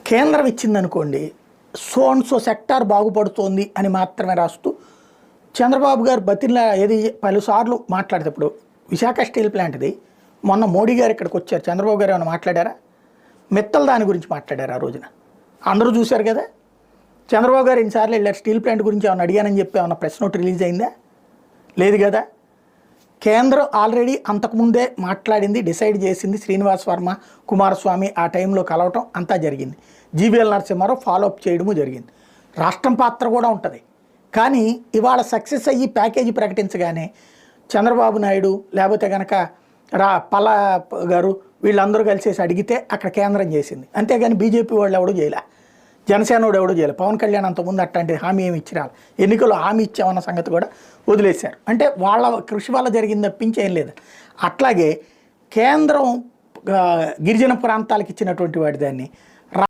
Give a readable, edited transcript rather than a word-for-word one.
కేంద్రం ఇచ్చిందనుకోండి, so and so sector బాగుపడుతోంది అని మాత్రమే రాస్తూ చంద్రబాబు గారు బతిలా ఏది పలుసార్లు మాట్లాడేటప్పుడు విశాఖ స్టీల్ ప్లాంట్ది మొన్న మోడీ గారు ఇక్కడికి వచ్చారు, చంద్రబాబు గారు ఏమైనా మాట్లాడారా? మిత్తల్ దాని గురించి మాట్లాడారు ఆ రోజున, అందరూ చూశారు కదా. చంద్రబాబు గారు ఎన్నిసార్లు వెళ్ళారు, స్టీల్ ప్లాంట్ గురించి ఏమైనా అడిగానని చెప్పి ఏమన్నా ప్రెస్ నోట్ రిలీజ్ అయిందా? లేదు కదా. కేంద్రం ఆల్రెడీ అంతకుముందే మాట్లాడింది, డిసైడ్ చేసింది. శ్రీనివాస్ వర్మ, కుమారస్వామి ఆ టైంలో కలవటం అంతా జరిగింది. జీవీఎల్ నరసింహారావు ఫాలోఅప్ చేయడము జరిగింది. రాష్ట్రం పాత్ర కూడా ఉంటుంది. కానీ ఇవాళ సక్సెస్ అయ్యి ప్యాకేజీ ప్రకటించగానే చంద్రబాబు నాయుడు లేకపోతే కనుక పల్లా గారు వీళ్ళందరూ కలిసేసి అడిగితే అక్కడ కేంద్రం చేసింది. అంతేగాని బీజేపీ వాళ్ళు ఎవడూ చేయలే, జనసేన వాడు ఎవడూ చేయలే. పవన్ కళ్యాణ్ అంతకుముందు అట్లాంటి హామీ ఏమి ఇచ్చిరాలి, ఎన్నికల్లో హామీ ఇచ్చామన్న సంగతి కూడా వదిలేశారు. అంటే వాళ్ళ కృషి వల్ల జరిగింది తప్పించి ఏం లేదు. అట్లాగే కేంద్రం గిరిజన ప్రాంతాలకు ఇచ్చినటువంటి వాటి దాన్ని